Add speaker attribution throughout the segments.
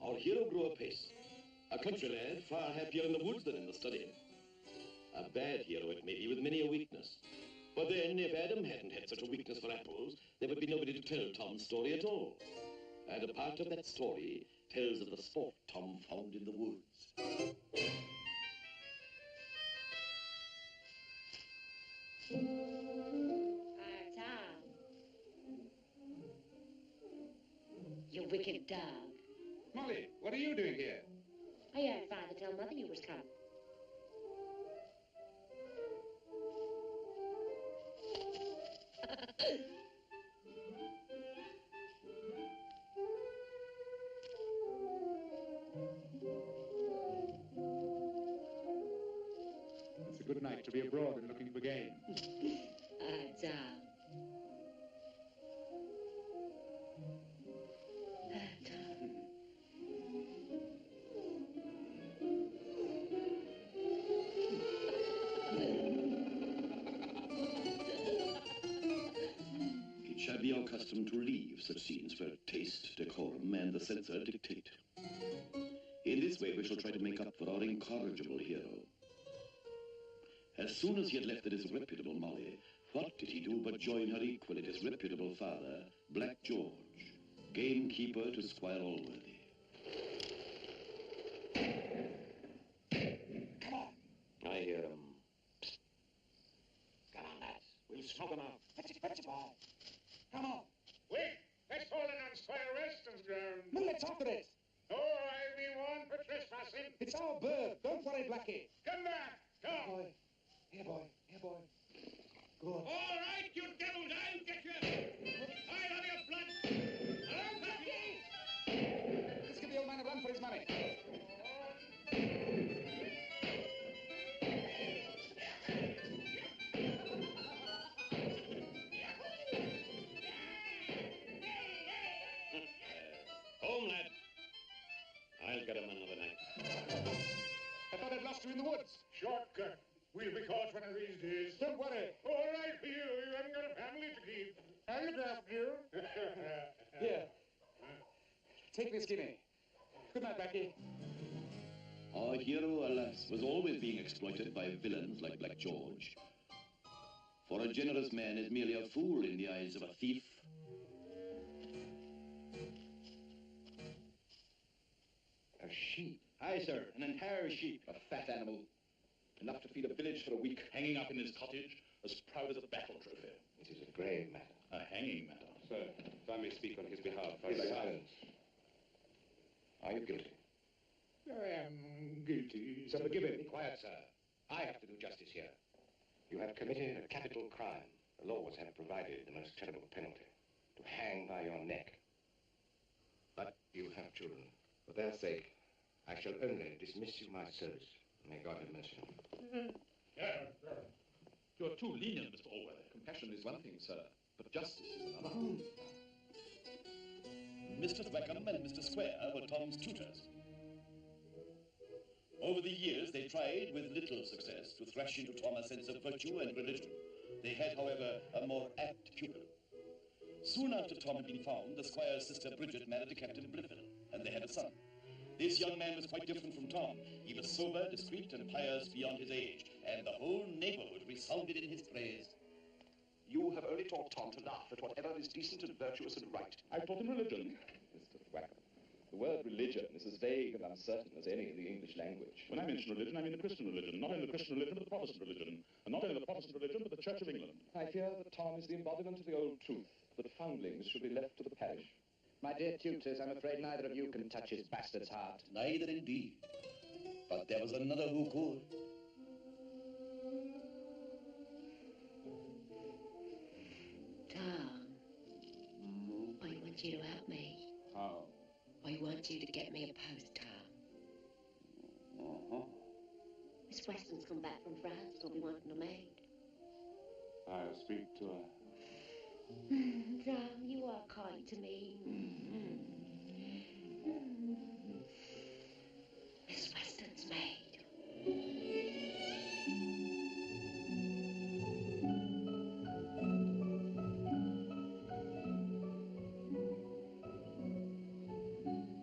Speaker 1: Our hero grew apace. A country lad far happier in the woods than in the study. A bad hero it may be, with many a weakness. But then, if Adam hadn't had such a weakness for apples, there would be nobody to tell Tom's story at all. And a part of that story tells of the sport Tom found in the woods.
Speaker 2: Tom. You wicked dog.
Speaker 3: Molly, what are you doing here?
Speaker 2: I heard Father tell Mother you was coming.
Speaker 3: It's a good night to be abroad and looking for game.
Speaker 2: Tom.
Speaker 1: It shall be our custom to leave such scenes where taste, decorum, and the censor dictate. In this way, we shall try to make up for our incorrigible hero. As soon as he had left the disreputable Molly, what did he do but join her equally disreputable father, Black George, gamekeeper to Squire Allworthy.
Speaker 4: Come on!
Speaker 1: I hear him.
Speaker 4: Psst. Come on, lads. We'll smoke him out. Fetch it, boy. Come on.
Speaker 5: Wait! That's falling on Squire Western's ground.
Speaker 4: No, let's after it.
Speaker 5: Oh, I'll be warned for trespassing.
Speaker 4: It's our bird. Don't worry, Blackie.
Speaker 5: Come back. Come.
Speaker 4: Boy. Here, boy. Here, boy. Good.
Speaker 5: All right, you devils, I'll get you. I'll have your blood. Hello, Blackie.
Speaker 4: Let's give the old man a run for his money.
Speaker 1: Home, lad. I'll get him another night.
Speaker 4: I thought I'd lost you in the woods.
Speaker 5: Shortcut. We'll be caught one of these days.
Speaker 4: Don't worry.
Speaker 5: All right for you. You haven't got a family to keep. I'll look after you.
Speaker 4: Here. Take this guinea. Good night, Blackie.
Speaker 1: Our hero, alas, was always being exploited by villains like Black George. For a generous man is merely a fool in the eyes of a thief.
Speaker 3: A sheep? Aye, sir, an entire sheep. A fat animal. Enough to feed a village for a week.
Speaker 6: Hanging up in his cottage, as proud as a battle trophy.
Speaker 3: It is a grave matter.
Speaker 6: A hanging matter.
Speaker 3: Sir, if I may speak on his behalf, I silence. Are you guilty?
Speaker 5: I am guilty.
Speaker 3: So forgive him. Be quiet, sir. I have to do justice here. You have committed a capital crime. The laws have provided the most terrible penalty. To hang by your neck. But you have children. For their sake, I shall only dismiss you my service. May God have mercy on you.
Speaker 6: You're too lenient, Mr. Allworthy. Compassion is one thing, sir, but justice is another.
Speaker 1: Mr. Thwackum and Mr. Square were Tom's tutors. Over the years, they tried, with little success, to thrash into Tom a sense of virtue and religion. They had, however, a more apt pupil. Soon after Tom had been found, the Squire's sister Bridget married to Captain Blifil, and they had a son. This young man was quite different from Tom. He was sober, discreet, and pious beyond his age, and the whole neighborhood resounded in his praise.
Speaker 7: You have only taught Tom to laugh at whatever is decent and virtuous and right.
Speaker 6: I taught him religion.
Speaker 3: Mr. Thwackum,
Speaker 8: The word religion is as vague and uncertain as any in the English language.
Speaker 9: When I mention religion, I mean the Christian religion. Not only the Christian religion, but the Protestant religion. And not only the Protestant religion, but the Church of England.
Speaker 8: I fear that Tom is the embodiment of the old truth, that foundlings should be left to the parish.
Speaker 3: My dear tutors, I'm afraid neither of you can touch his bastard's heart.
Speaker 1: Neither indeed. But there was another who could.
Speaker 2: Tom, I want you to help me.
Speaker 9: How?
Speaker 2: I want you to get me a post, Tom. Miss Western's come back from France. She'll be wanting a maid.
Speaker 9: I'll speak to her.
Speaker 2: Tom, you are kind to me. Miss Western's maid.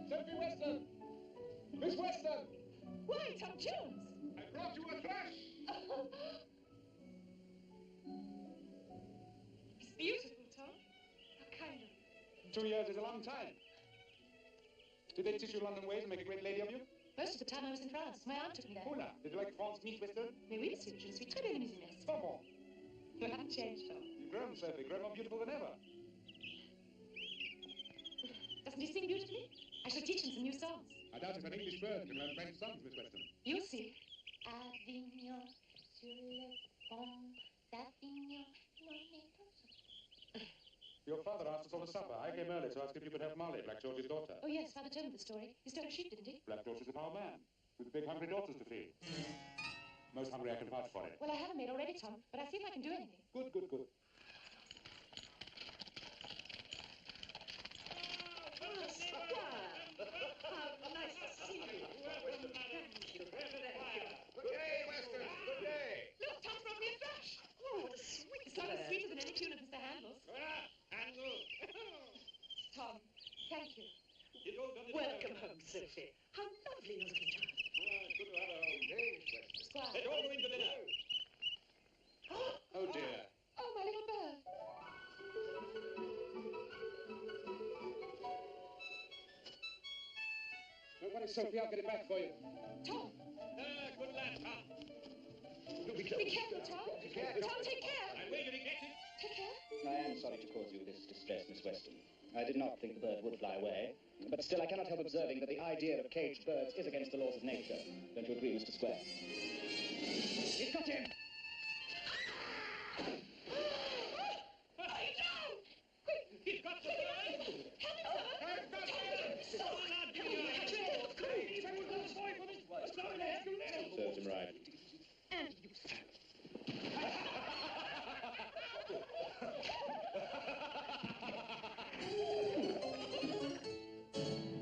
Speaker 5: Sophie Western! Miss Western!
Speaker 10: Why, Tom Jones?
Speaker 5: I brought you a thrush!
Speaker 10: It's beautiful, Tom. How kind of you.
Speaker 5: 2 years is a long time. Did they teach you London ways and make a great lady of you?
Speaker 10: Most of the time I was in France. My aunt took me there.
Speaker 5: Hola, did you like France, Miss Western?
Speaker 10: Mais oui, monsieur. Je ne suis très bien amusée, merci.
Speaker 5: Pas bon.
Speaker 10: You haven't changed, Tom.
Speaker 5: You've grown, Sophie, grown more beautiful than ever.
Speaker 10: Doesn't he sing beautifully? I shall teach him some new songs.
Speaker 5: I doubt if an English bird can learn French songs, Miss Western.
Speaker 10: You'll see.
Speaker 2: Avignon, sur le pont d'Avignon,
Speaker 5: Your father asked us all to supper. I came early to ask if you could help Molly, Black George's daughter.
Speaker 10: Oh, yes, Father told me the story. He stole a sheep, didn't he?
Speaker 5: Black George is a poor man, with big hungry daughters to feed. Most hungry I can vouch for it.
Speaker 10: Well, I have a maid already, Tom, but I see if I can do anything.
Speaker 5: Good, good, good.
Speaker 10: Nice to see you.
Speaker 3: Good day, Western. Good day.
Speaker 10: Look, Tom brought me a thrush. Oh, what a sweet song. It's sweeter than any tune of Mr. Handel's. Tom, thank you.
Speaker 2: Welcome home, Sophie. How lovely you're looking, child.
Speaker 3: Good to have a home day, Miss Western.
Speaker 10: Squire.
Speaker 5: Let's all go into dinner.
Speaker 3: Oh, dear.
Speaker 10: Oh, my little bird.
Speaker 5: Don't worry, Sophie, I'll get it back for you.
Speaker 10: Tom,
Speaker 5: Good lad, Tom.
Speaker 10: be careful, Tom. Tom, take care.
Speaker 5: I will get it.
Speaker 10: Take care.
Speaker 11: I am sorry to cause you this distress, Miss Western. I did not think the bird would fly away, but still I cannot help observing that the idea of caged birds is against the laws of nature. Don't you agree, Mr. Squire? He's got him!
Speaker 5: He's got the bird.
Speaker 8: Serves him right.
Speaker 10: And you.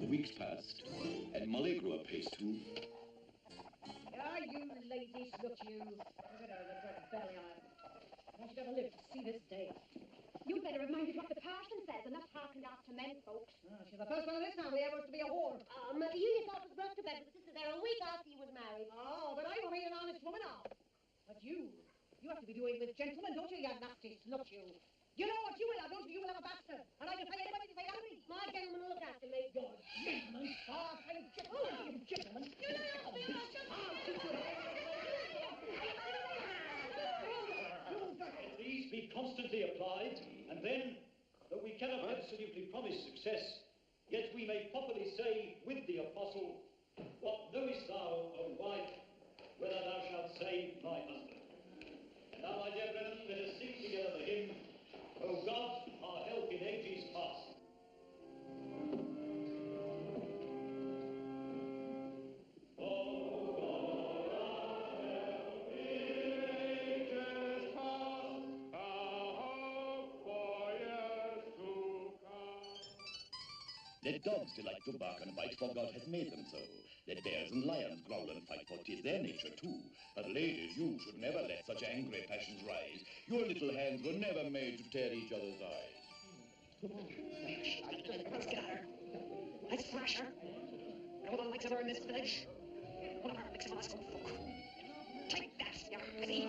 Speaker 1: The weeks passed, and Molly grew apace too.
Speaker 12: Ah, you lazy slut, you. Look at her with her belly on. I should ever live to see this day.
Speaker 13: You better have minded what the parson says and not harkened after men folks.
Speaker 12: Oh, she's the first one in this family ever to be a whore.
Speaker 13: Mother, you yourself was brought to bed with the sister there a week after you was married.
Speaker 12: Oh, but I'm only an honest woman now. But you have to be doing with gentlemen, don't you, you nasty slut, you? You know what you will have, don't you? You will have a bastard. And I can pay anybody to say that to me.
Speaker 13: My gentleman will look after me.
Speaker 12: Your gentleman? Ah, kind of gentleman. You gentleman.
Speaker 14: These be constantly applied, and then, though we cannot absolutely promise success, yet we may properly say with the apostle, what knowest thou, O wife, whether thou shalt save thy husband? And now, my dear brethren, let us sing together the hymn, O God, our help in ages past.
Speaker 1: Let dogs delight to bark and bite, for God hath made them so. Let bears and lions growl and fight, for 'tis their nature too. But ladies, you should never let such angry passions rise. Your little hands were never made to tear each other's eyes.
Speaker 10: Let's get at her. Let's thrash her. No one likes her in this village. One of our mixed folk. Take that, you pussy.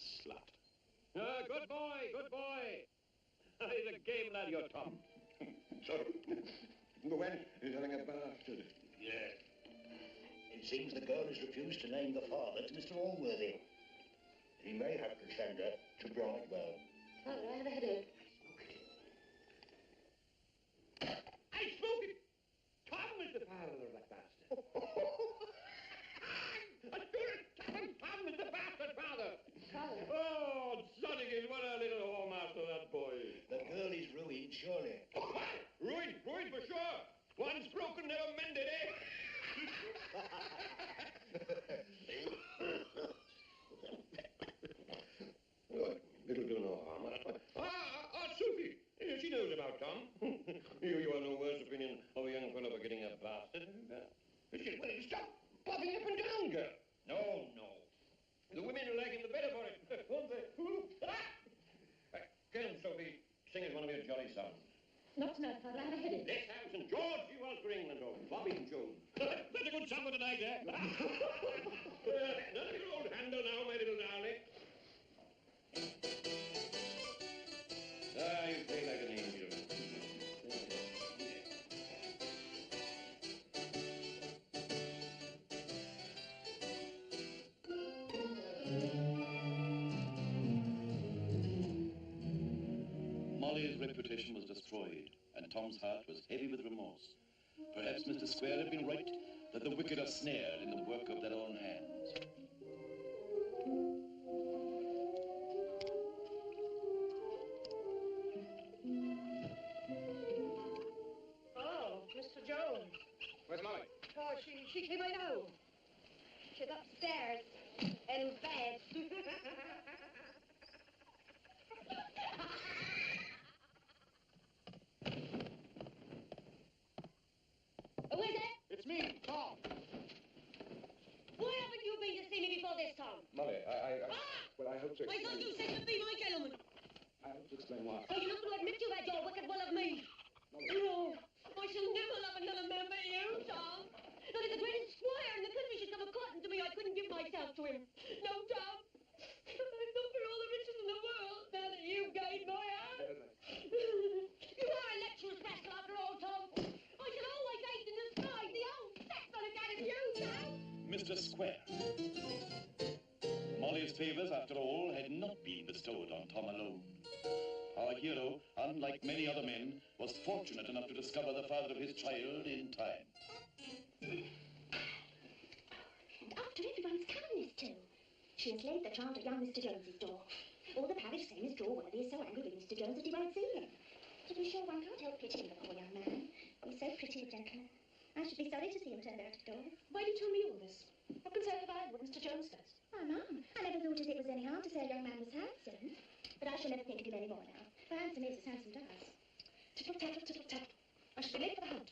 Speaker 3: slut.
Speaker 14: Good boy, good boy. He's a game lad, your Tom.
Speaker 3: So, Gwen is having a bastard.
Speaker 15: Yes. It seems the girl has refused to name the father to Mr. Allworthy. He may have to send her to Bridewell.
Speaker 12: Father, I have a headache.
Speaker 14: I smoke it! Tom is the father of that bastard. Tom is the bastard father.
Speaker 12: Father.
Speaker 14: Oh, Sonnigan, what a little home after that boy.
Speaker 15: The girl is ruined, surely.
Speaker 14: Ruined for sure. Once broken, never mended, eh?
Speaker 3: It'll do no harm.
Speaker 14: Sophie. She knows about Tom. you have no worse opinion of a young fellow for getting a bastard. Stop popping up and down, girl. No. The women will like him the better for it, won't they? Get him, Sophie. Sing us one of your jolly songs.
Speaker 12: Not tonight, Father. I have a headache.
Speaker 14: Let's have St. George. She was for England, or Bobby and Joan. That's a good song for tonight, eh? Another little old handle now, my little darling. You play like an angel.
Speaker 1: Molly's reputation was destroyed, and Tom's heart was heavy with remorse. Perhaps Mr. Square had been right, that the wicked are snared in the work of their own hands.
Speaker 12: Oh, Mr. Jones.
Speaker 3: Where's Molly?
Speaker 12: Oh, she came right now. She's upstairs in bed. Who is it?
Speaker 3: It's me, Tom.
Speaker 12: Why haven't you been to see me before this time?
Speaker 3: Molly, well, I hope to
Speaker 12: I thought you said to be my gentleman.
Speaker 3: I hope to explain why.
Speaker 12: Oh, you're not going to admit you had your wicked will of me. No, I shall never love another man but you, Tom. Not if the greatest squire in the country should come a-courting to me, I couldn't give myself to him. No, Tom. Not for all the riches in the world, now that you've gained my heart. You are a lecherous rascal after all, Tom. I shall always hate and despise the old sex on account of you, Tom.
Speaker 1: Mr. Square. Molly's favours, after all, had not been bestowed on Tom alone. Our hero, unlike many other men, was fortunate enough to discover the father of his child in time.
Speaker 13: And after everyone's kindness, too. She has laid the child at young Mr. Jones's door. All the parish say Mr. Allworthy is so angry with Mr. Jones that he won't see him. To be sure, one can't help pitying the poor young man. He's so pretty a gentleman. I should be sorry to see him turned out of doors.
Speaker 12: Why do you tell me all this? What concern have I with Mr. Jones does?
Speaker 13: Oh, Mum, I never thought as it was any harm to say a young man was handsome. But I shall never think of him any more now. For handsome is as handsome does.
Speaker 12: Tittle-tattle, tittle-tattle. I shall be late for the hunt.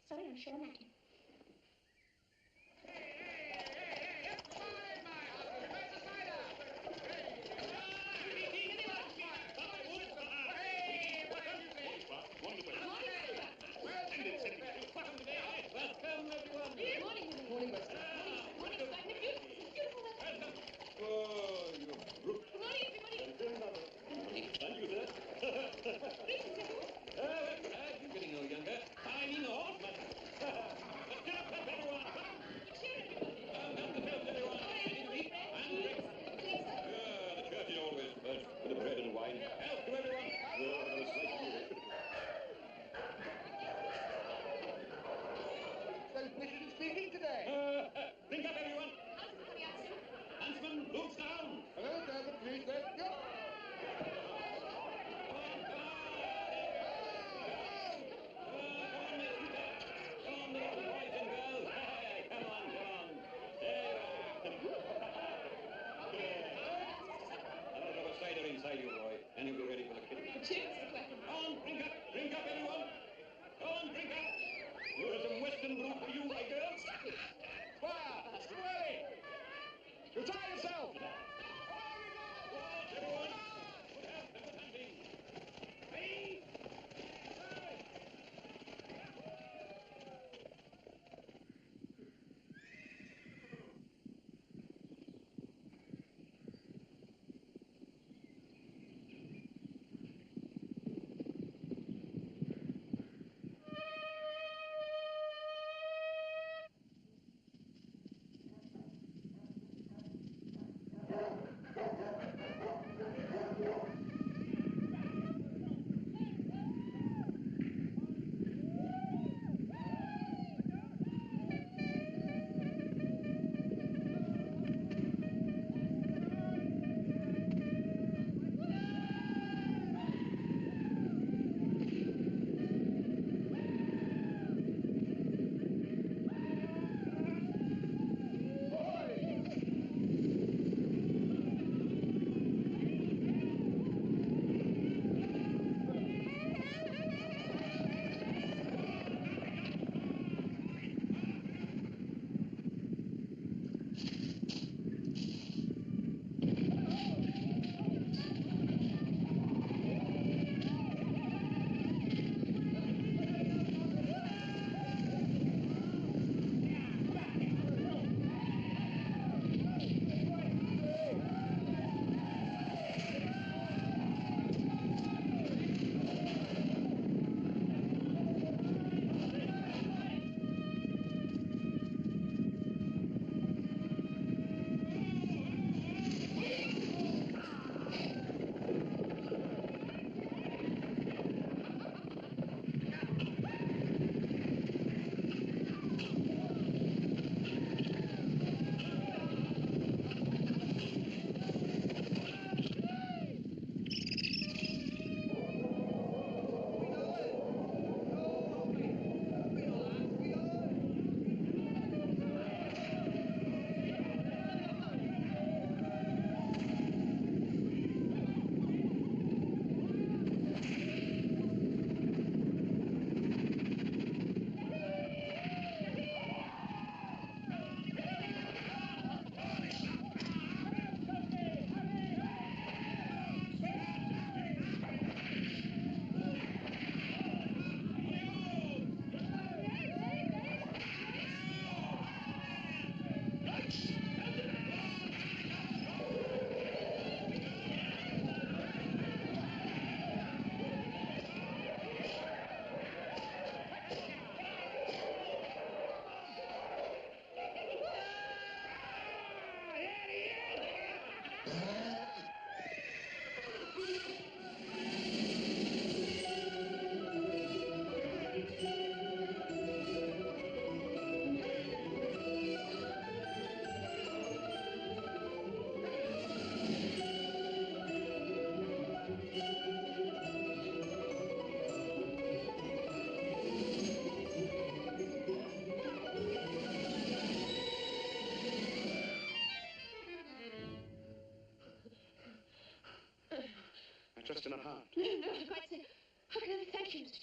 Speaker 13: Sorry, I'm sure, Matthew.
Speaker 12: Morning, Western. Morning, magnificent. Beautiful weather.
Speaker 14: Oh, you brute.
Speaker 12: Good morning, everybody.
Speaker 14: Thank you, sir. You're getting no younger. I mean the horse, man. Get up, everyone. Everyone. Anything to eat? And drink. The church is always first with the bread and wine. Health to everyone.
Speaker 3: Mrs. speaking today.
Speaker 14: Drink up, everyone. Huntsman, boots down.
Speaker 3: Hello, driver, please, let's go.
Speaker 14: Inside you, boy, and you'll be ready for the kitten.
Speaker 12: Cheers, Squire.
Speaker 14: On, drink up, everyone. On, drink up. You're some Western brew for you, my girls.
Speaker 3: Squire, Squire, you try yourself.
Speaker 14: Everyone, good health and good hunting. Hey!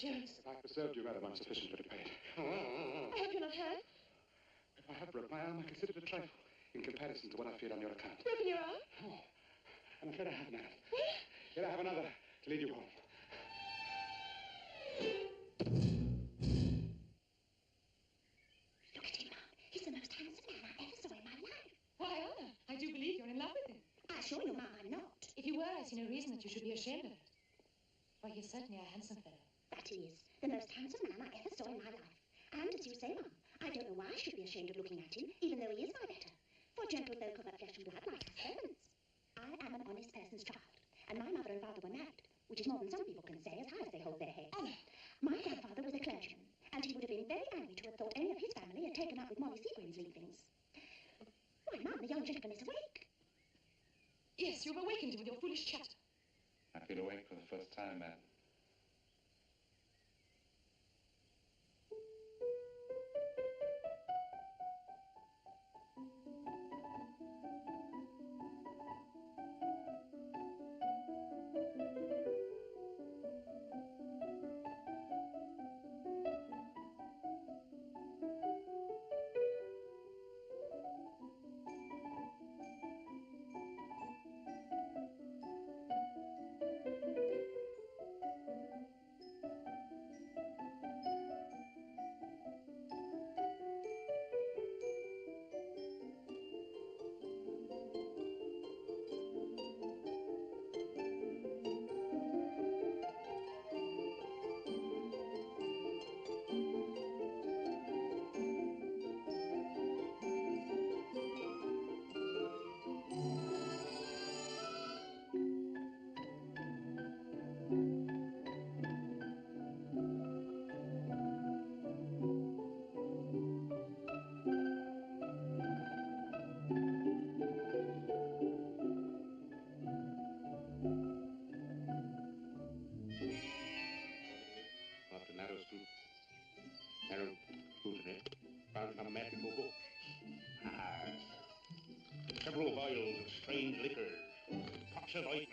Speaker 12: Jones.
Speaker 3: If I've preserved you, madam, I'm sufficiently repaid.
Speaker 12: I hope you're not hurt.
Speaker 3: If I have broke my arm, I consider it a trifle in comparison to what I feared on your account.
Speaker 12: Broken your arm?
Speaker 3: Oh, I'm afraid I have, madam.
Speaker 12: What?
Speaker 3: Here I have another to lead you home.
Speaker 13: Look at him, Mum. He's the most handsome man I ever saw in my life.
Speaker 12: Why, Anna, I do believe you're in love with him.
Speaker 13: I assure you, Mum, I'm not.
Speaker 12: If you were, I see no reason that you should be ashamed of it. Why, he's certainly a handsome fellow.
Speaker 13: That he is. The most handsome man I ever saw in my life. And as you say, Mum, I don't know why I should be ashamed of looking at him, even though he is my better. For gentlefolk of flesh and blood like us servants. I am an honest person's child, and my mother and father were married, which is more than some people can say as high as they hold their heads.
Speaker 12: Anna.
Speaker 13: My grandfather was a clergyman, and he would have been very angry to have thought any of his family had taken up with Molly Seagrim's leavings. Why, Mum, the young gentleman is awake.
Speaker 12: Yes, you've awakened him with your foolish chatter.
Speaker 3: I feel awake for the first time, madam. Narrow scrutiny, found some magical books. Several vials of strange liquors, pots of ointment.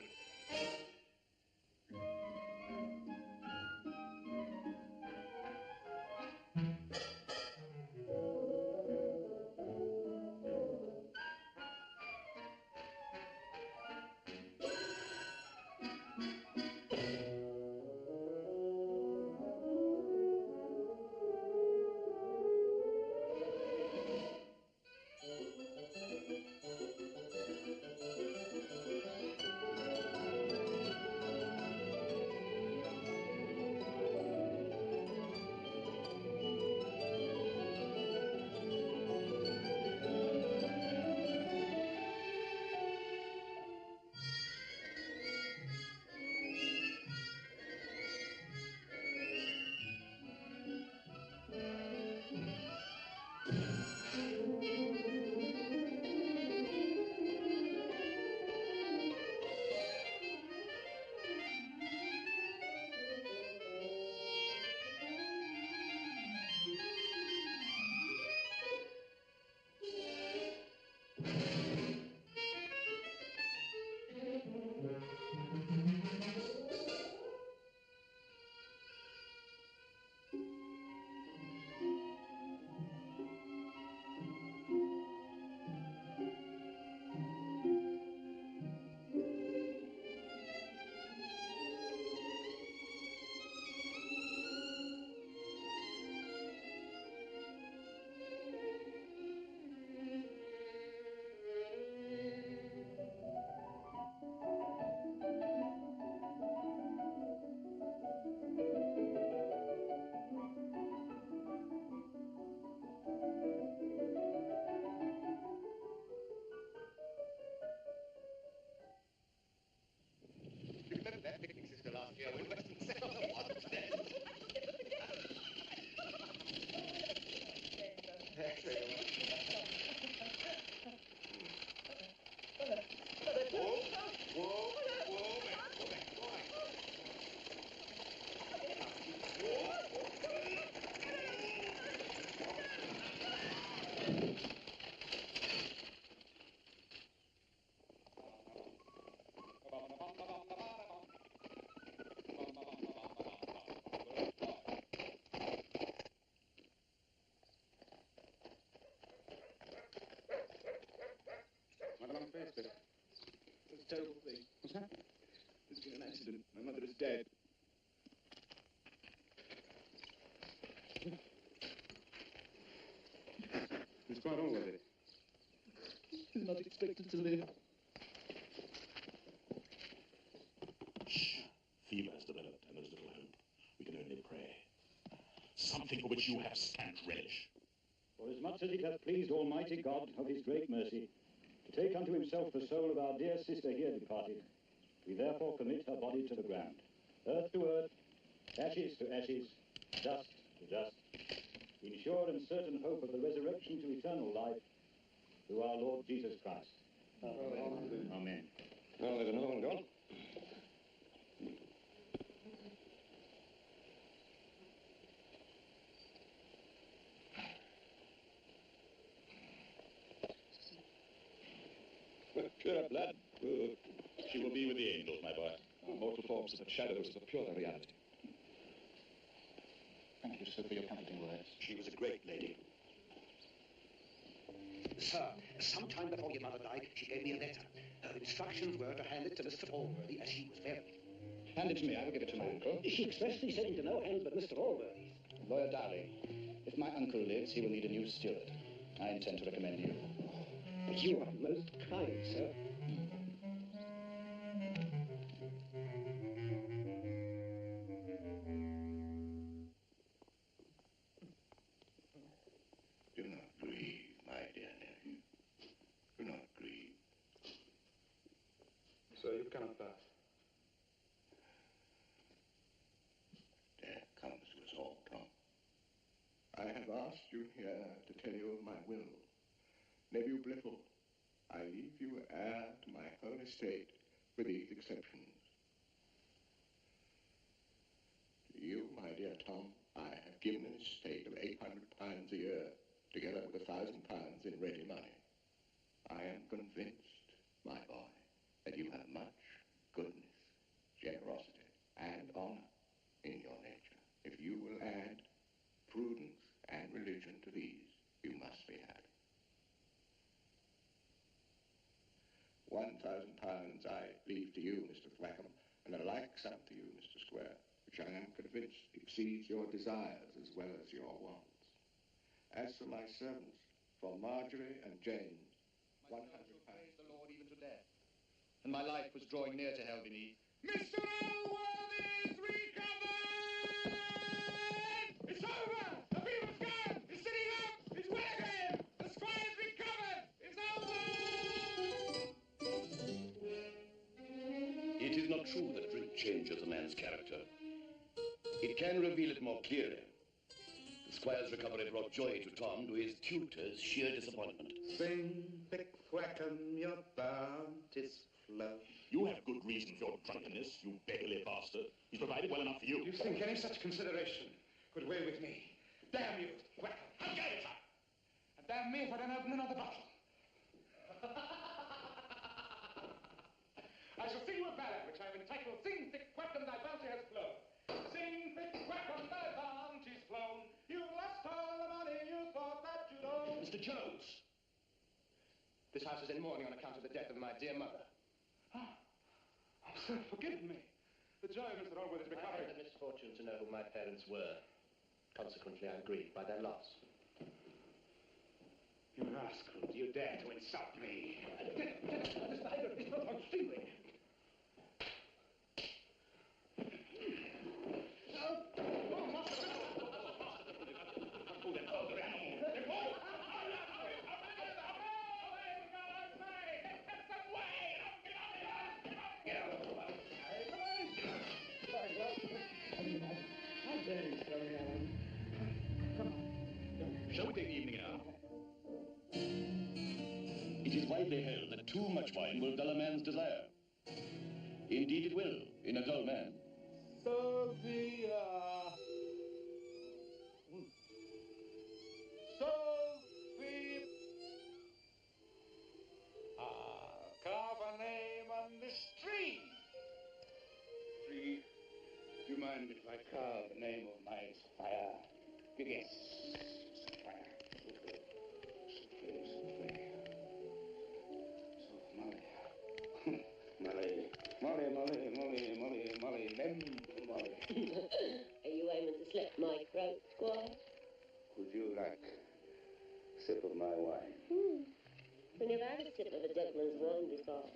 Speaker 16: terrible thing.
Speaker 3: What's that?
Speaker 16: There's been an accident. My mother is dead.
Speaker 3: It's quite Allworthy.
Speaker 16: She's not expected to live.
Speaker 9: Fever has developed, and there's little hope. We can only pray. Something for which you have scant relish.
Speaker 14: For as much as it hath pleased Almighty God of his great mercy to take unto himself the soul of our dear sister here departed, we therefore commit her body to the ground, earth to earth, ashes to ashes, dust to dust, in sure and certain hope of the resurrection to eternal life through our Lord Jesus Christ. Amen. Amen.
Speaker 3: Well, there's another one gone.
Speaker 9: Pure blood. She will be with the angels, my boy. Mortal forms are but shadows of a purer reality.
Speaker 15: Thank you, sir, for your comforting words.
Speaker 4: She was a great lady. Sir, some time before your mother died, she gave me a letter. Her instructions were to hand it to Mr. Allworthy as she was buried.
Speaker 11: Hand it to me. I will give it to my uncle.
Speaker 14: She expressly said into no hands but Mr. Allworthy.
Speaker 11: Lawyer Darling, if my uncle lives, he will need a new steward. I intend to recommend you.
Speaker 14: You are most kind, sir.
Speaker 15: Do not grieve, my dear nephew. Do not grieve.
Speaker 3: So you cannot pass.
Speaker 15: Death comes to us all, Tom. I have asked you here to tell you of my will. Nephew Blifil, I leave you heir to my whole estate with these exceptions. To you, my dear Tom, I have given an estate of £800 a year, together with £1,000 in ready money. I am convinced, my boy, that you have much goodness, generosity, and honor in your nature. If you will add prudence and religion to these, you must be happy. £1,000 I leave to you, Mr. Thwackum, and a like sum to you, Mr. Square, which I am convinced exceeds your desires as well as your wants. As for my servants, for Marjorie and James, £100.
Speaker 11: Praise the Lord even to death. And my life was drawing near to hell beneath.
Speaker 5: Mr. Allworthy is recovered! It's over! The fever's gone! He's sitting up! He's well again! The squire's recovered! It's over!
Speaker 1: It is not true that drink changes a man's character. It can reveal it more clearly. The squire's recovery brought joy to Tom, to his tutor's sheer disappointment.
Speaker 3: Sing, thick Thwackum, your bounties flow.
Speaker 9: You have good reason for your drunkenness, you beggarly bastard. He's provided well enough for you.
Speaker 3: Do you think any such consideration could weigh with me? Damn you, Thwackum!
Speaker 9: How dare you, sir?
Speaker 3: And damn me if I don't open another bottle. I shall sing you a ballad which I have entitled Sing, Thick Thwackum, Thy Bounty Has Flown. Sing, thick Thwackum, thy bounty's flown. You've lost all the money you thought that you'd own.
Speaker 11: Mr. Jones! This house is in mourning on account of the death of my dear mother.
Speaker 3: Sir, forgive me. The joy of Mr. Allworthy's
Speaker 11: I
Speaker 3: recovery.
Speaker 11: had the misfortune to know who my parents were. Consequently, I'm grieved by their loss.
Speaker 3: You rascal, do you dare to insult me?
Speaker 9: Shall we take the evening out?
Speaker 1: It is widely held that too much wine will dull a man's desire. Indeed it will, in a dull man.
Speaker 5: Sophia! Sophie! Carve a name on this tree.
Speaker 3: Tree, do you mind if I carve the name of my Squire? Yes, Squire. Molly.
Speaker 12: wonderful.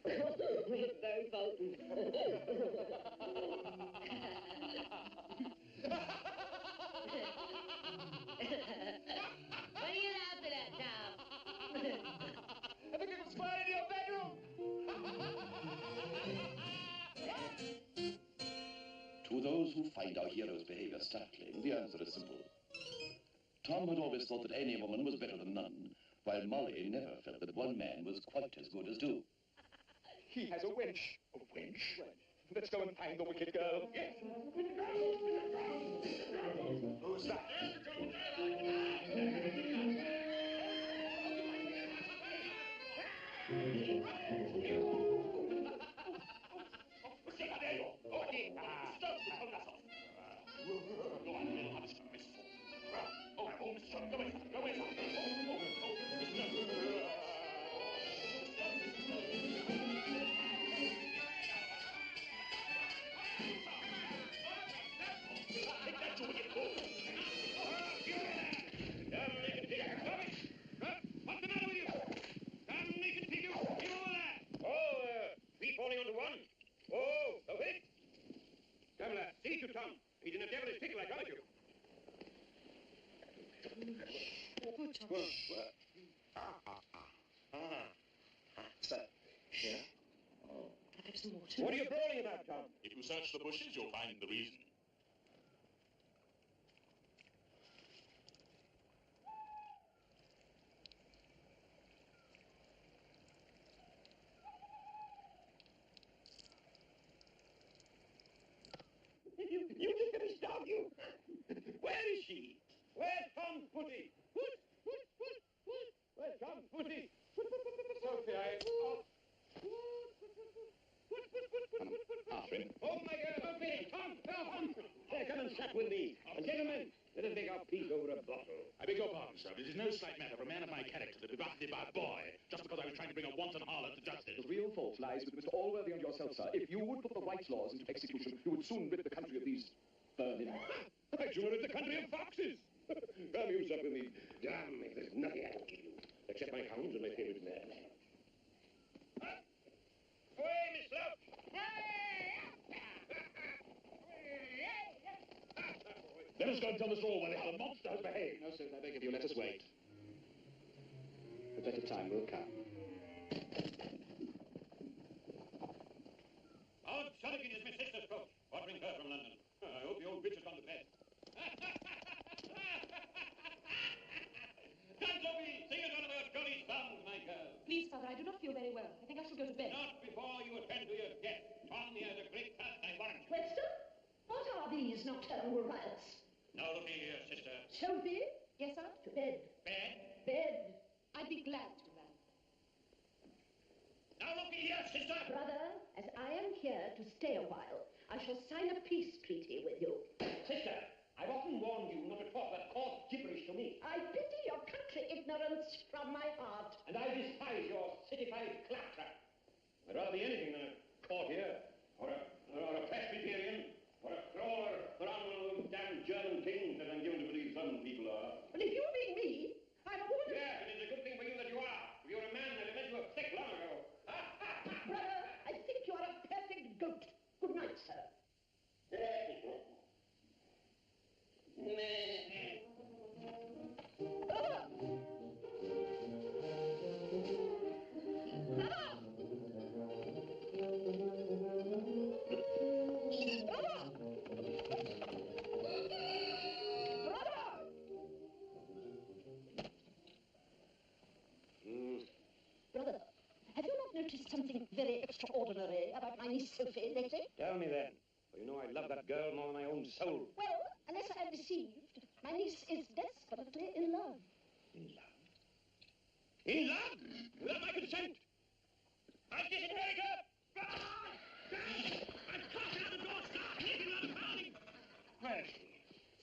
Speaker 12: We're very potent. What are you laughing at, Tom?
Speaker 5: I think it's fine in your bedroom.
Speaker 1: To those who find our hero's behavior startling, the answer is simple. Tom had always thought that any woman was better than none, while Molly never felt that one man was quite as good as two.
Speaker 9: He has a wench. A wench? Let's go and find the wicked girl. Yes. Who's that?
Speaker 3: What's the matter with you? Damn naked figure! You over there! Oh, feet falling onto one. Oh, Sophie! Come, lad, see to Tom. He's in a devilish pickle, I promise you.
Speaker 11: Sir. Here?
Speaker 10: Oh, perhaps some water.
Speaker 3: What are you brawling about, Tom?
Speaker 9: If you search the bushes, you'll find the reason.
Speaker 3: You just gonna stop you? Where is she? Where's Tom Footy? Where's Tom Footy?
Speaker 9: Sophie,
Speaker 3: Oh, my God, Sophie! Tom! There, come and sat with me. Gentlemen, let us make our peace over a bottle.
Speaker 9: I beg your pardon, sir, but it is no slight matter for a man of my character to be buffeted by a boy, just because I was trying to bring a wanton harlot to justice.
Speaker 8: The real fault lies with Mr. Allworthy and yourself, sir. If you would put the right laws into execution, you would soon rid the country of these vermin.
Speaker 3: I should rid the country of foxes. Come, you sup with me. Damn, if there's nothing I can give you, except my hounds and my favourite man. Away, Miss Love!
Speaker 9: Let us go and tell Mr. Allworthy how the monster has behaved.
Speaker 8: No, sir, I beg of you, let us wait. A better time will come.
Speaker 3: Aunt Shonigan is my sister's coach. Ordering her from London. I hope the old bitch has gone to bed. Come, Sophie, sing us one of those golly songs, my girl.
Speaker 10: Please, Father, I do not feel very well. I think I shall go to bed.
Speaker 3: Not before you attend to your guest. Tom, he has a great task, I warrant you.
Speaker 2: Western, what are these nocturnal rites?
Speaker 3: Now, look here, sister.
Speaker 2: Sophie?
Speaker 10: Yes, sir?
Speaker 2: To bed.
Speaker 3: Bed?
Speaker 2: Bed.
Speaker 10: I'd be glad to, ma'am.
Speaker 3: Now, look here, sister.
Speaker 2: Brother, as I am here to stay a while, I shall sign a peace treaty with you.
Speaker 3: Sister, I've often warned you not to talk that coarse gibberish to me.
Speaker 2: I pity your country ignorance from my heart.
Speaker 3: And I despise your cityfied claptrap. I'd rather be anything than a courtier, or a Presbyterian, or a crawler around one of those damn German kings that I'm given to believe some people are.
Speaker 2: But if you mean me, I'm a woman.
Speaker 3: Yeah, it is a good thing for you that you are. If you were a man, I'd have let you have thick long ago.
Speaker 2: Brother, I think you are a perfect goat. Good night, sir.
Speaker 10: Brother, have you not noticed something very extraordinary about my niece Sophie lately?
Speaker 3: Tell me then. For you know I love that girl more than my own soul.
Speaker 10: Well, unless I am deceived, my niece is desperately in love.
Speaker 3: In love? In love? Without my consent? I'll disinherit her! I'm crossing out the door, start hitting her pounding! Where is she?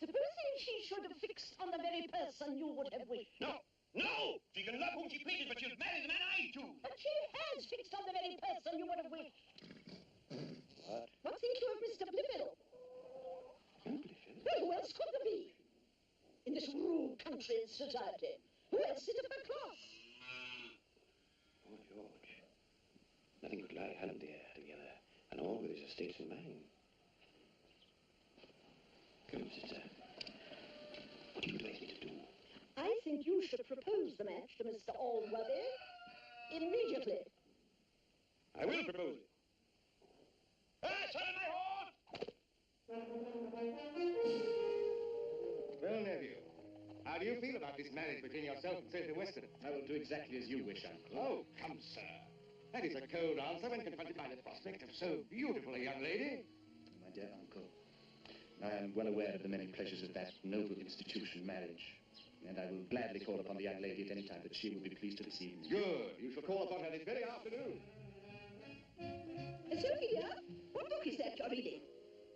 Speaker 10: Supposing she should have fixed on the very person you would have wished.
Speaker 3: No! No! She can love whom she pleases, but she'll marry the man I choose.
Speaker 10: But she has fixed on the very person you would have wished.
Speaker 3: What?
Speaker 10: What think you of Mr. Blifil? Well, who else could there be? In this rude country and society. Who else is of her class?
Speaker 3: nothing could lie hand there together, and all with his estates in mind. Come, sister. What do you advise me to do?
Speaker 2: I think you should propose the match to Mr. Allworthy immediately.
Speaker 3: I will propose it. Son of my horse! Well, nephew, how do you feel about this marriage between yourself and Sophie Western?
Speaker 11: I will do exactly as you wish, Uncle.
Speaker 3: Oh, come, sir. That is a cold answer when confronted by the prospect of so beautiful a young lady.
Speaker 11: My dear Uncle, I am well aware of the many pleasures of that noble institution, marriage. And I will gladly call upon the young lady at any time that she would be pleased to receive me.
Speaker 3: Good. You shall call upon her this very afternoon.
Speaker 2: Sophie, dear, what book is that you're reading?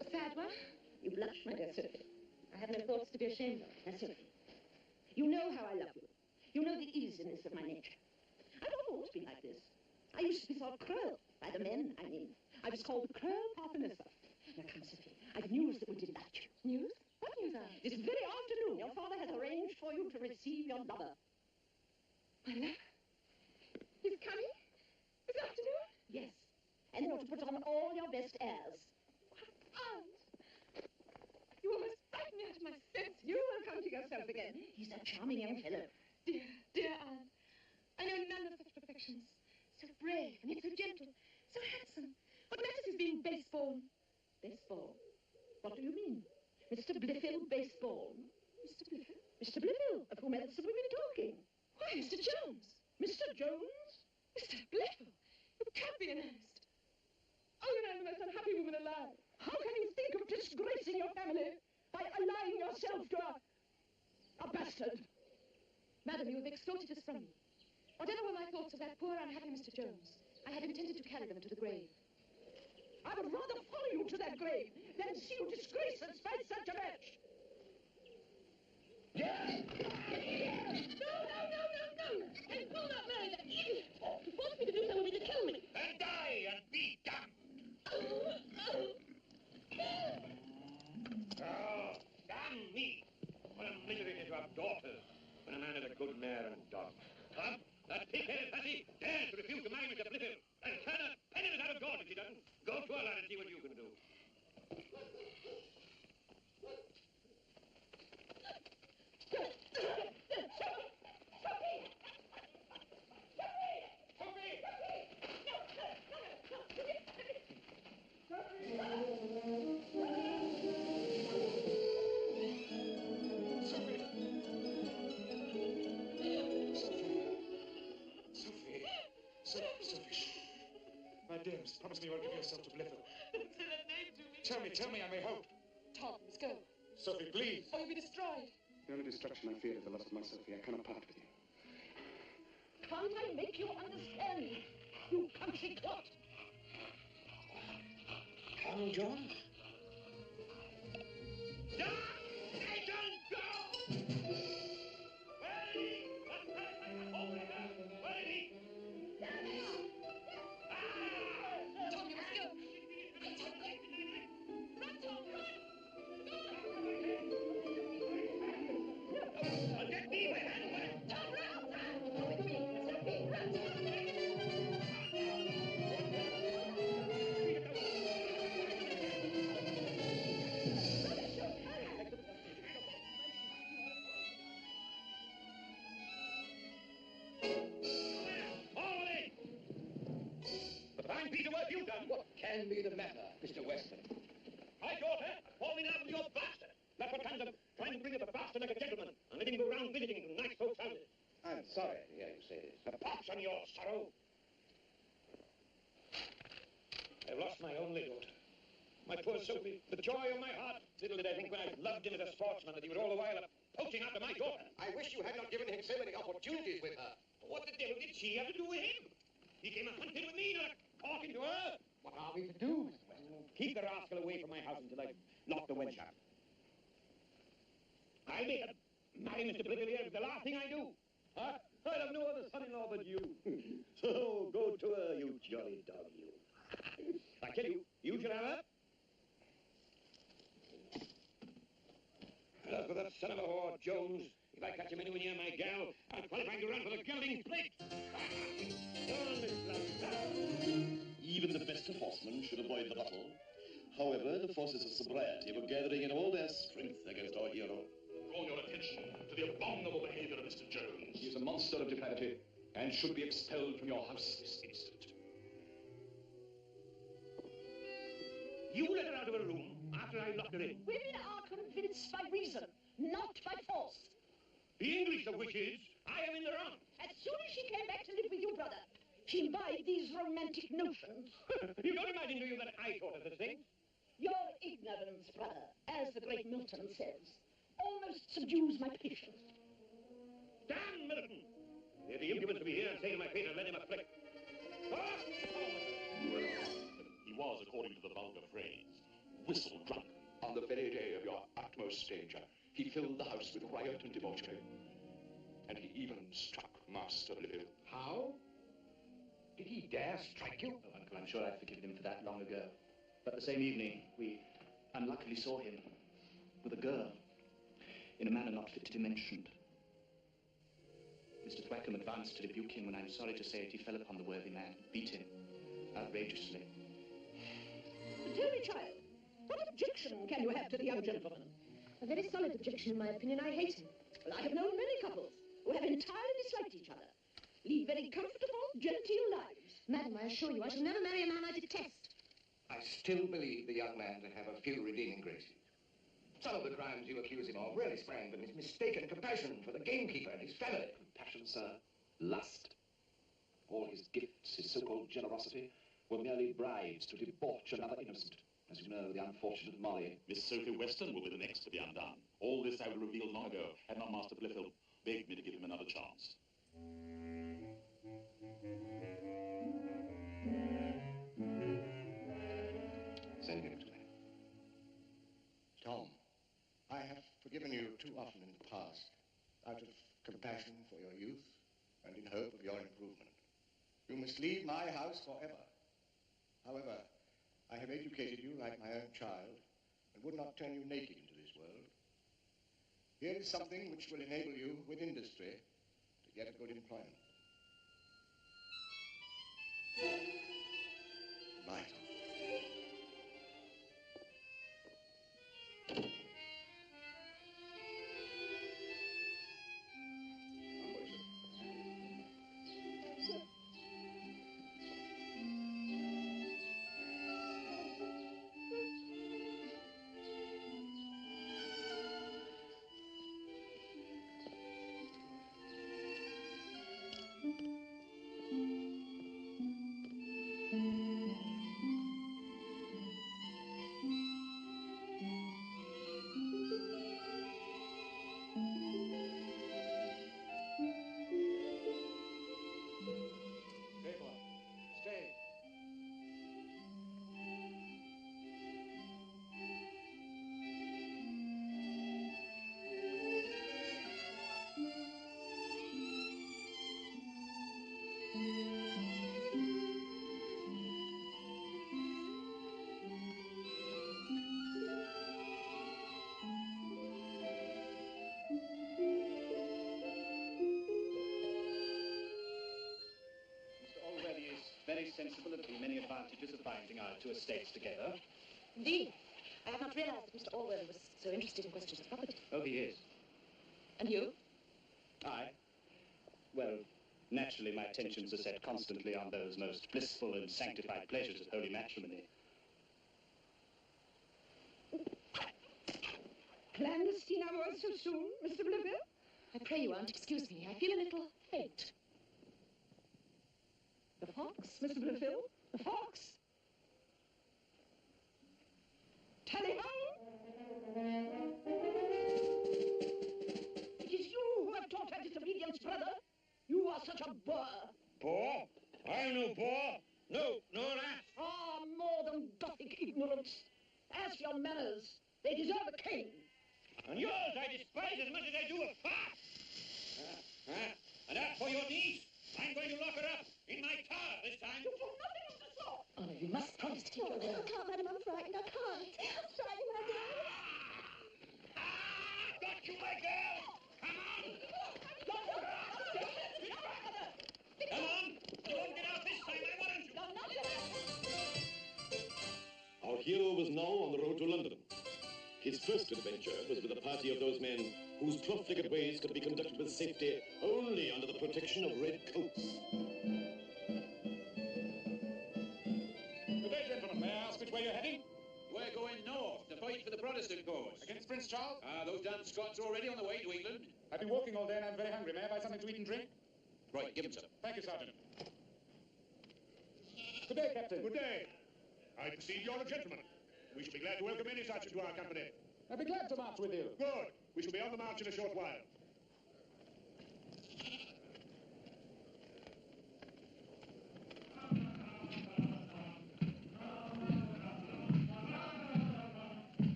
Speaker 12: A sad one?
Speaker 2: You blush, my dear Sophie.
Speaker 12: I have no thoughts to be ashamed of.
Speaker 2: Now, Sophie, you know how I love you. You know the easiness of my nature. I've not always been like this. I used to be thought cruel, by the men, I mean. I was called the cruel Partridge. Now, come, Sophie, I've news that will delight you.
Speaker 12: News? What news are?
Speaker 2: This very afternoon, your father has arranged for you to receive your lover.
Speaker 12: My lover? He's coming? This afternoon?
Speaker 2: Yes. And you're to put on all your best airs.
Speaker 12: Aunt! You almost frightened me out of my senses.
Speaker 2: You will come to yourself again. He's a charming young fellow.
Speaker 12: Dear, dear Aunt. I know none of such perfections. So brave, and yet so gentle, so handsome. What matters is being base-born.
Speaker 2: Baseball? What do you mean? Mr. Blifil, baseball?
Speaker 12: Mr. Blifil?
Speaker 2: Mr. Blifil? Of whom else have we been talking?
Speaker 12: Why, Mr. Jones.
Speaker 2: Mr. Jones?
Speaker 12: Mr. Blifil? You can't be in earnest. Oh, you know, I'm the most unhappy woman alive.
Speaker 2: How can you think of disgracing your family by allying yourself to a bastard?
Speaker 12: Madam, you have extorted us from me. Whatever were my thoughts of that poor, unhappy Mr. Jones, I had intended to carry them to the grave.
Speaker 2: I would rather follow you to that grave than see you disgrace us by such a match.
Speaker 12: No! I will not marry that idiot! To force me to do so would be to kill me.
Speaker 3: Then die and be damned! Oh, damn me! What a misery it is to have daughters when a man has a good mare and dog. Come, that pig-headed hussy dares to refuse to marry Mr. Blifil and turn her penniless out of doors if she doesn't. Go to her, lad, and see what you can do.
Speaker 5: Sophie. My dearest, promise me you won't give yourself to Blifil.
Speaker 12: Don't say that name to me.
Speaker 5: Tell me, I may hope.
Speaker 12: Tom, let's go.
Speaker 5: Sophie, please.
Speaker 12: Or you'll be destroyed.
Speaker 8: The only destruction I fear is the loss of my Sophie. I cannot part with you.
Speaker 2: Can't I make you understand, you country clot?
Speaker 3: Come, John. John!
Speaker 4: What can be the matter, Mr. Western?
Speaker 3: My daughter falling in love with your bastard. That's what comes of trying to bring up a bastard like a gentleman and letting him go round visiting from nice folks' houses.
Speaker 4: I'm sorry to hear you say this.
Speaker 3: A pox on your sorrow. I've lost my only daughter. My poor Sophie, the joy of my heart. Little did I think when I loved him as a sportsman that he was all the while poaching after my daughter.
Speaker 4: I wish you had not given him so many opportunities with her.
Speaker 3: What the devil did she have to do with him? He came a hunting with me, not a talking to her.
Speaker 4: What are we to do, Mr. Western?
Speaker 3: Keep the rascal away from my house until I've locked the wench up. I'll make her marry Mr. Blifil here. It's the last thing I do. Huh? I'll have no other son-in-law but you. So go to her, you jolly dog, you. I tell you, you shall have her. As for that son of a whore, Jones, if I catch him anywhere near my gal, I'll qualify him to run for the gelding plate.
Speaker 1: Even the best of horsemen should avoid the battle. However, the forces of sobriety were gathering in all their strength against our hero.
Speaker 9: Call your attention to the abominable behavior of Mr. Jones.
Speaker 8: He is a monster of depravity and should be expelled from your house this instant.
Speaker 4: You let her out of her room after I locked her in.
Speaker 2: Women are convinced by reason, not by force.
Speaker 4: The English of which is, I am in the wrong.
Speaker 2: As soon as she came back to live with you, brother, she imbibed these romantic notions.
Speaker 4: You don't imagine, do you, that I thought of the thing?
Speaker 2: Your ignorance, brother, as the great Milton says, almost subdues my patience.
Speaker 4: Damn Milton! He had the impudence to be here and say to my pater, let him afflict.
Speaker 9: He was, according to the vulgar phrase, whistle drunk.
Speaker 8: On the very day of your utmost danger, he filled the house with riot and debauchery. And he even struck Master Blifil.
Speaker 4: How? Did he dare strike you?
Speaker 11: Oh, Uncle, I'm sure I'd forgiven him for that long ago. But the same evening, we unluckily saw him with a girl in a manner not fit to be mentioned. Mr. Thwackum advanced to rebuke him when I'm sorry to say it, he fell upon the worthy man, beat him outrageously.
Speaker 2: Tell me, child, what objection can you have to the young gentleman?
Speaker 13: A very solid objection, in my opinion. I hate him.
Speaker 2: Well, I have known many couples who have entirely disliked each other, lead very comfortable, genteel lives.
Speaker 13: Madam, I assure you, I shall never marry a man I detest.
Speaker 3: I still believe the young man to have a few redeeming graces. Some of the crimes you accuse him of really sprang from his mistaken compassion for the gamekeeper and his family.
Speaker 7: Compassion, sir, lust. All his gifts, his so-called generosity, were merely bribes to debauch another innocent. As you know, the unfortunate Molly.
Speaker 9: Miss Sophie Western will be the next to be undone. All this I would have revealed long ago had not Master Blifil begged me to give him another chance.
Speaker 3: Send him to me.
Speaker 15: Tom, I have forgiven you too often in the past, out of compassion for your youth and in hope of your improvement. You must leave my house forever. However, I have educated you like my own child and would not turn you naked into this world. Here is something which will enable you, with industry, to get a good employment. Goodbye, Tom.
Speaker 11: Very sensible of the many advantages of binding our two estates together.
Speaker 13: Indeed. I have not realized that Mr. Allworthy was so interested in questions of property.
Speaker 11: Oh, he is.
Speaker 13: And you?
Speaker 11: I? Well, naturally my attentions are set constantly on those most blissful and sanctified pleasures of holy matrimony.
Speaker 2: Clandestine hours so soon, Mr. Blifil?
Speaker 13: I pray you, aunt, excuse me. I feel a little faint.
Speaker 2: The fox, Mr. Blifil? The fox? Tally-ho! It is you who have taught her disobedience, brother. You are such a boor.
Speaker 4: Boor? I am no boor. No, nor that.
Speaker 2: Ah, more than Gothic ignorance. As for your manners, they deserve a cane.
Speaker 4: And yours I despise as much as I do a fox. And as for your niece, I'm going to lock her up in my tower this time.
Speaker 2: You do nothing of the sort.
Speaker 13: Oh, you must promise to keep your word.
Speaker 12: I can't, madam, I'm frightened. I can't. I'm frightened, madam.
Speaker 4: Got you, my girl! Come on! Come on!
Speaker 1: hero was now on the road to London. His first adventure was with a party of those men whose profligate ways could be conducted with safety only under the protection of red coats.
Speaker 4: Good day, gentlemen. May I ask which way you're heading? We're going north to fight for the Protestant cause. Against Prince Charles? Those damn Scots are already on the way to England. I've been walking all day and I'm very hungry. May I buy something to eat and drink? Right, give him some. Thank you, Sergeant. Good day, Captain. Good day. I perceive you're a gentleman. We shall be glad to welcome any such into our company. I'd be glad to march with you. Good. We shall be on the march in a short while.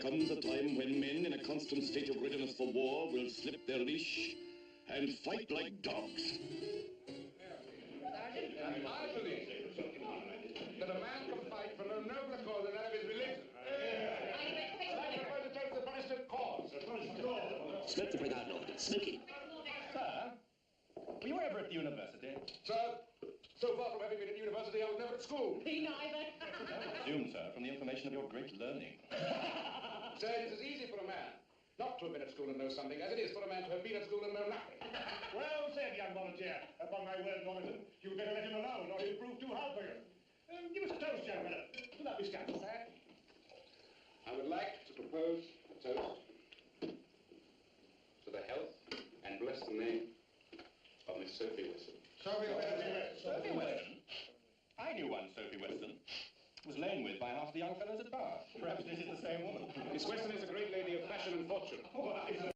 Speaker 1: Comes a time when men in a constant state of readiness for war will slip their leash and fight like dogs.
Speaker 5: And I believe that a man can fight for no nobler cause than that of his religion. I'm going to take the Protestant cause.
Speaker 1: Smoke the bread out, Lord. Smoking.
Speaker 4: Sir, were you ever at the university?
Speaker 5: Sir, so far from having been at university, I was never at school.
Speaker 12: Me neither.
Speaker 4: I presume, sir, from the information of your great learning.
Speaker 5: Sir, it is as easy for a man not to have been at school and know something as it is for a man to have been at school and know nothing.
Speaker 4: Well said, young volunteer. Upon my word, Norrington, you'd better let him alone, or he'll prove too hard for you. Give us a toast, young fellow. Do not be scandalous, eh?
Speaker 5: I would like to propose a toast to the health and blessed name of Miss Sophie Western.
Speaker 4: Sophie Western. Sophie Western? I knew one Sophie Western. Was lain with by half the young fellows at Bath. Perhaps this is the same woman.
Speaker 5: Miss Western is a great lady of fashion and fortune.